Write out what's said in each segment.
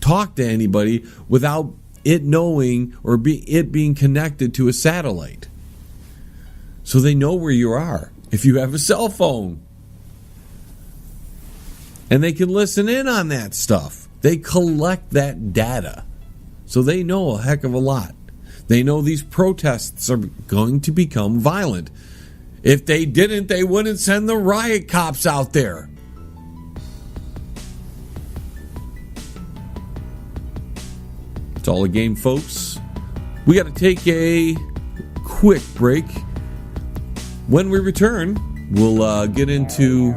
talk to anybody without it knowing or it being connected to a satellite. So they know where you are if you have a cell phone. And they can listen in on that stuff. They collect that data. So they know a heck of a lot. They know these protests are going to become violent. If they didn't, they wouldn't send the riot cops out there. It's all a game, folks. We got to take a quick break. When we return, we'll get into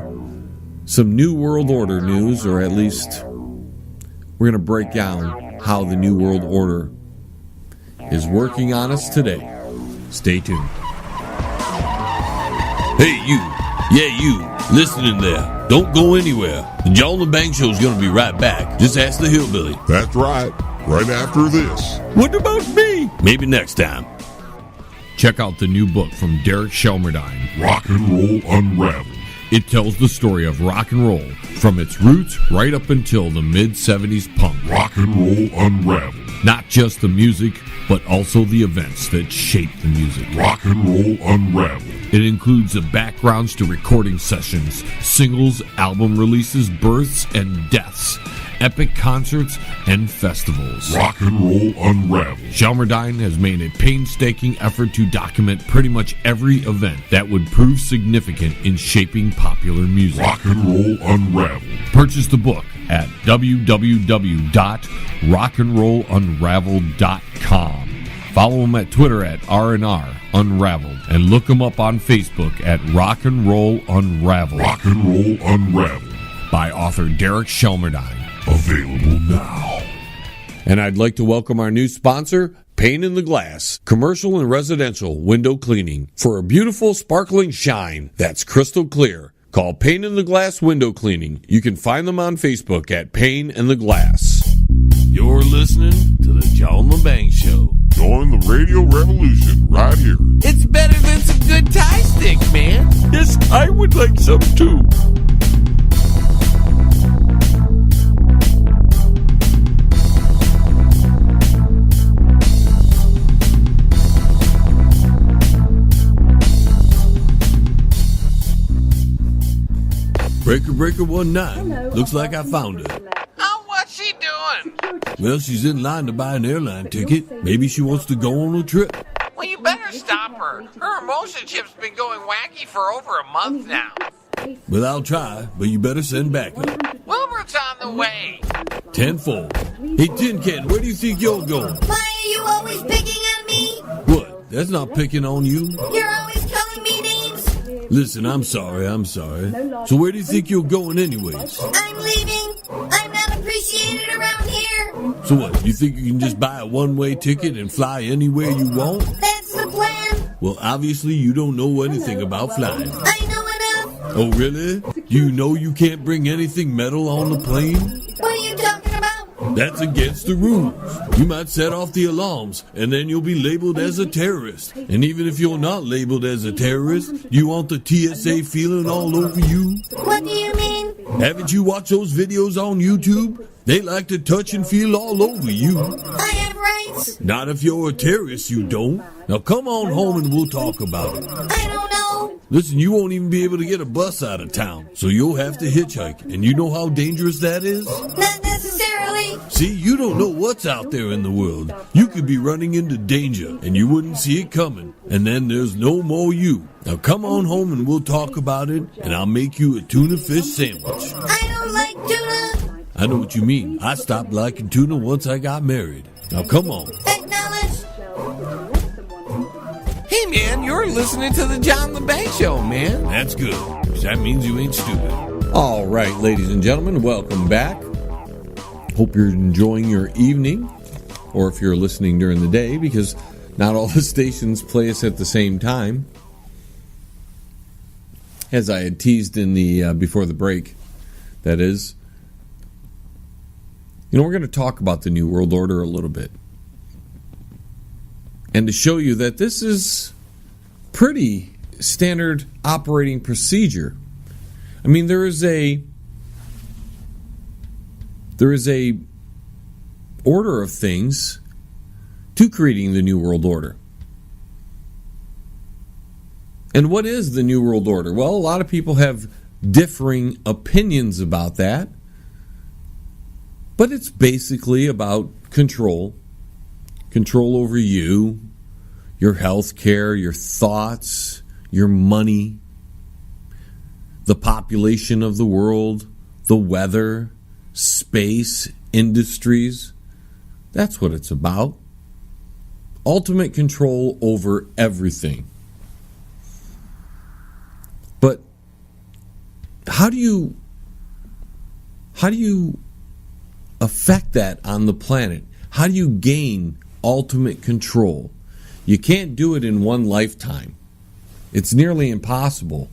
some New World Order news, or at least we're going to break down how the New World Order is working on us today. Stay tuned. Hey, you. Yeah, you. Listening there. Don't go anywhere. The John Lebang Show is going to be right back. Just ask the hillbilly. That's right. Right after this. What about me? Maybe next time. Check out the new book from Derek Shelmerdine, Rock and Roll Unraveled. It tells the story of rock and roll from its roots right up until the mid-'70s punk. Rock and Roll Unraveled. Not just the music, but also the events that shaped the music. Rock and Roll Unraveled. It includes the backgrounds to recording sessions, singles, album releases, births and deaths, epic concerts, and festivals. Rock and Roll Unraveled. Shelmerdine has made a painstaking effort to document pretty much every event that would prove significant in shaping popular music. Rock and Roll Unraveled. Purchase the book at www.rockandrollunraveled.com. Follow him at Twitter at R&R Unraveled, and look him up on Facebook at Rock and Roll Unraveled. Rock and Roll Unraveled. By author Derek Shelmerdine. Available now. And I'd like to welcome our new sponsor, Pane in the Glass, commercial and residential window cleaning. For a beautiful, sparkling shine that's crystal clear, call Pane in the Glass Window Cleaning. You can find them on Facebook at Pane in the Glass. You're listening to the John Lebang Show. Join the radio revolution right here. It's better than some good Thai stick, man. Yes, I would like some too. Breaker 119. Looks like I found her. Oh, what's she doing? Well, she's in line to buy an airline ticket. Maybe she wants to go on a trip. Well, you better stop her. Her emotion chip's been going wacky for over a month now. Well, I'll try, but you better send backup. Wilbert's on the way. 10-4. Hey, Tin Can, where do you think you're going? Why are you always picking on me? What? That's not picking on you. You're always calling me names. Listen, I'm sorry. So where do you think you're going anyways? I'm leaving. I'm not appreciated around here. So what, you think you can just buy a one-way ticket and fly anywhere you want? That's the plan. Well, obviously you don't know anything about flying. I know enough. Oh, really? Do you know you can't bring anything metal on the plane? What are you talking about? That's against the rules. You might set off the alarms, and then you'll be labeled as a terrorist. And even if you're not labeled as a terrorist, you want the TSA feeling all over you? What do you mean? Haven't you watched those videos on YouTube? They like to touch and feel all over you. I have rights. Not if you're a terrorist, you don't. Now come on home and we'll talk about it. I don't know. Listen, you won't even be able to get a bus out of town, so you'll have to hitchhike. And you know how dangerous that is? Not necessarily. See, you don't know what's out there in the world. You could be running into danger, and you wouldn't see it coming. And then there's no more you. Now come on home and we'll talk about it, and I'll make you a tuna fish sandwich. I don't like tuna. I know what you mean. I stopped liking tuna once I got married. Now come on. Acknowledge. Hey, man, you're listening to the John Lebang Show, man. That's good, 'cause that means you ain't stupid. All right, ladies and gentlemen, welcome back. Hope you're enjoying your evening, or if you're listening during the day, because not all the stations play us at the same time. As I had teased in the before the break, that is. You know, we're going to talk about the New World Order a little bit. And to show you that this is pretty standard operating procedure. I mean, there is a order of things to creating the New World Order. And what is the New World Order? Well, a lot of people have differing opinions about that. But it's basically about control. Control over you, your health care, your thoughts, your money, the population of the world, the weather, space, industries. That's what it's about. Ultimate control over everything. But how do you affect that on the planet? How do you gain ultimate control? You can't do it in one lifetime. It's nearly impossible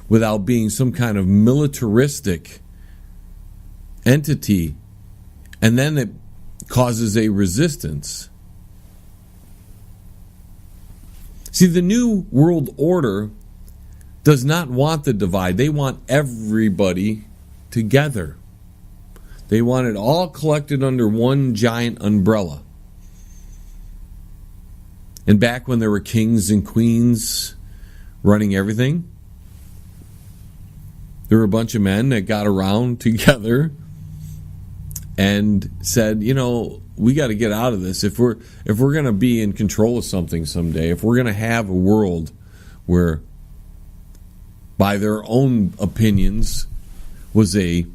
without being some kind of militaristic entity, and then it causes a resistance. See, the New World Order does not want the divide. They want everybody together. They want it all collected under one giant umbrella. And back when there were kings and queens running everything, there were a bunch of men that got around together and said, you know, we got to get out of this. If we're going to be in control of something someday, if we're going to have a world where, by their own opinions, was a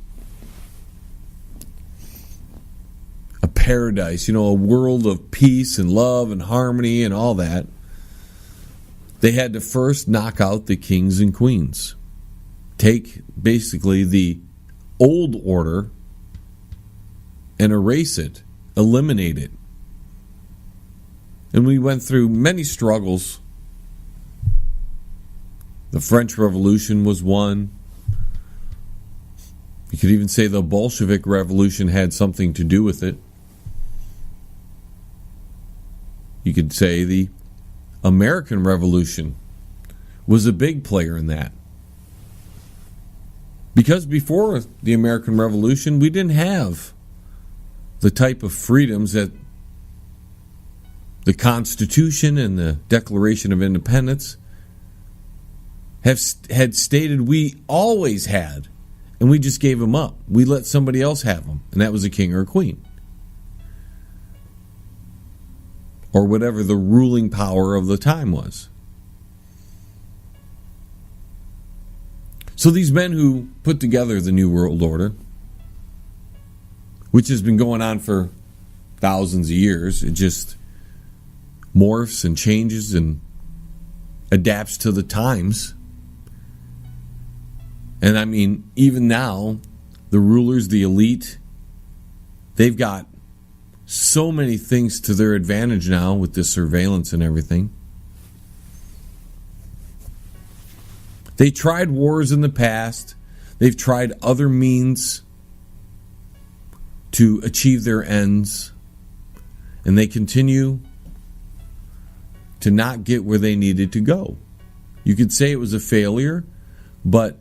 paradise, a world of peace and love and harmony and all that, they had to first knock out the kings and queens. Take basically the old order and erase it, eliminate it. And we went through many struggles. The French Revolution was one. You could even say the Bolshevik Revolution had something to do with it. You could say the American Revolution was a big player in that. Because before the American Revolution, we didn't have the type of freedoms that the Constitution and the Declaration of Independence had stated we always had, and we just gave them up. We let somebody else have them, and that was a king or a queen, or whatever the ruling power of the time was. So these men who put together the New World Order, which has been going on for thousands of years, it just morphs and changes and adapts to the times. And I mean, even now, the rulers, the elite, they've got so many things to their advantage now with this surveillance and everything. They tried wars in the past. They've tried other means to achieve their ends. And they continue to not get where they needed to go. You could say it was a failure, but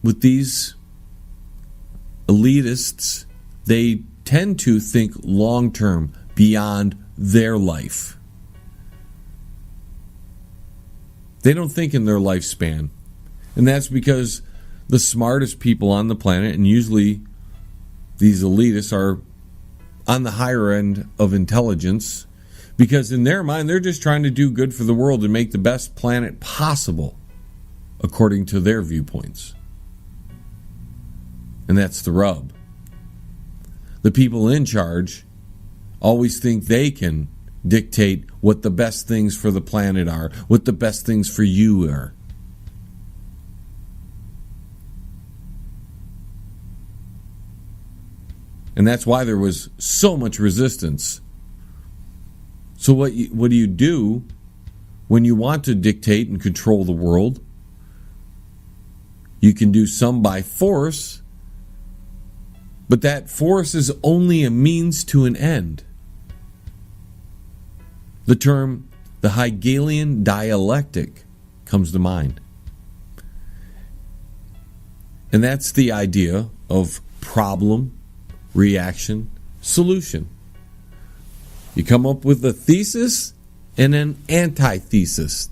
with these elitists, they tend to think long-term, beyond their life. They don't think in their lifespan. And that's because the smartest people on the planet, and usually these elitists, are on the higher end of intelligence, because in their mind, they're just trying to do good for the world and make the best planet possible, according to their viewpoints. And that's the rub. The people in charge always think they can dictate what the best things for the planet are, what the best things for you are. And that's why there was so much resistance. So what do you do when you want to dictate and control the world? You can do some by force, but that force is only a means to an end. The term, the Hegelian dialectic, comes to mind. And that's the idea of problem, reaction, solution. You come up with a thesis and an antithesis.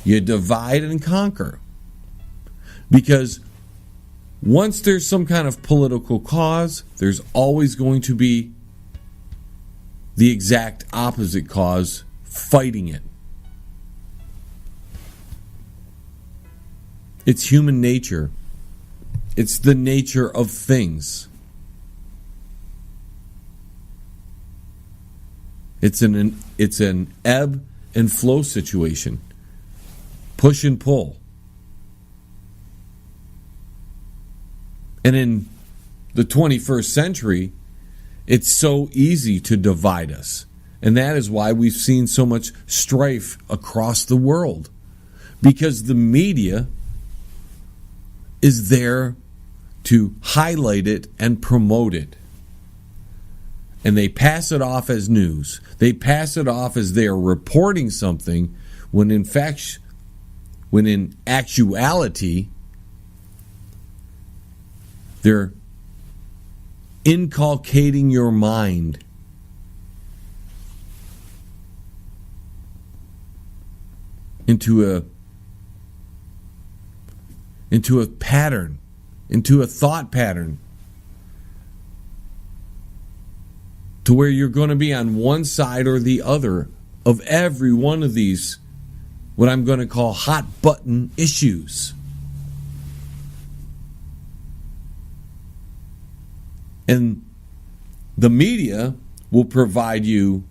You divide and conquer. Because once there's some kind of political cause, there's always going to be the exact opposite cause fighting it. It's human nature. It's the nature of things. It's an ebb and flow situation. Push and pull. And in the 21st century, it's so easy to divide us. And that is why we've seen so much strife across the world. Because the media is there to highlight it and promote it. And they pass it off as news. They pass it off as they are reporting something when in actuality, they're inculcating your mind into a pattern, into a thought pattern, to where you're going to be on one side or the other of every one of these, what I'm going to call hot button issues. And the media will provide you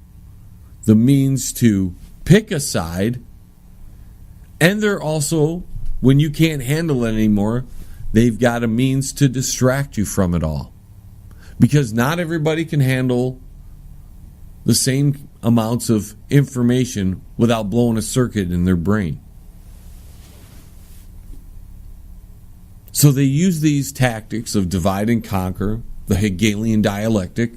the means to pick a side, and they're also, when you can't handle it anymore, they've got a means to distract you from it all. Because not everybody can handle the same amounts of information without blowing a circuit in their brain. So they use these tactics of divide and conquer, the Hegelian dialectic,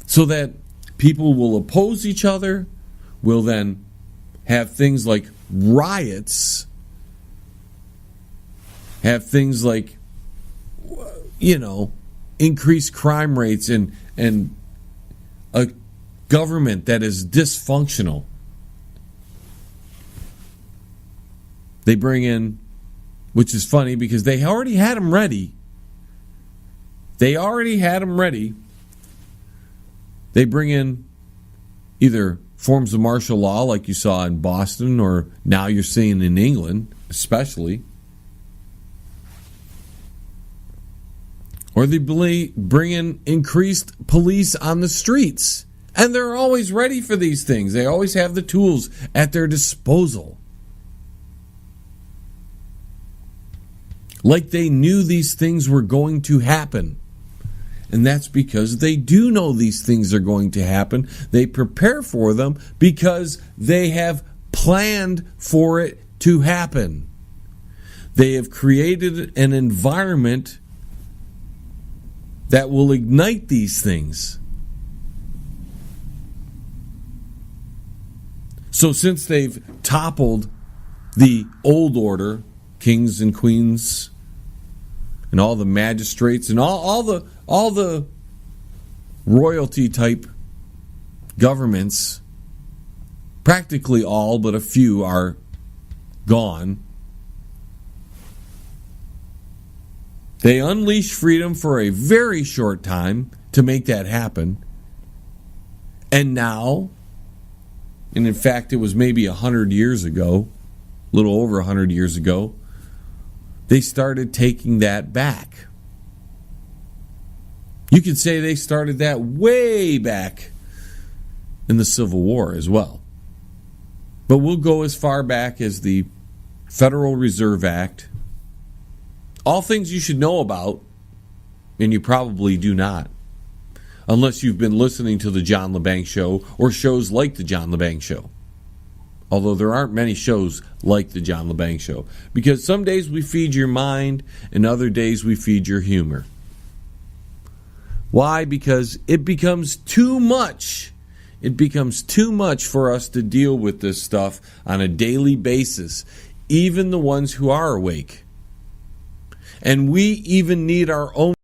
so that people will oppose each other, will then have things like riots, have things like, increased crime rates and a government that is dysfunctional. They bring in, which is funny because they already had them ready. They bring in either forms of martial law like you saw in Boston, or now you're seeing in England especially. Or they bring in increased police on the streets. And they're always ready for these things. They always have the tools at their disposal. Like they knew these things were going to happen. And that's because they do know these things are going to happen. They prepare for them because they have planned for it to happen. They have created an environment that will ignite these things. So since they've toppled the old order, kings and queens, and all the magistrates, and all the royalty type governments, practically all but a few are gone. They unleash freedom for a very short time to make that happen. And now, and in fact it was maybe 100 years ago, a little over 100 years ago, they started taking that back. You could say they started that way back in the Civil War as well. But we'll go as far back as the Federal Reserve Act. All things you should know about, and you probably do not, unless you've been listening to the John Lebang Show or shows like the John Lebang Show. Although there aren't many shows like the John Lebang Show. Because some days we feed your mind, and other days we feed your humor. Why? Because it becomes too much. It becomes too much for us to deal with this stuff on a daily basis, even the ones who are awake. And we even need our own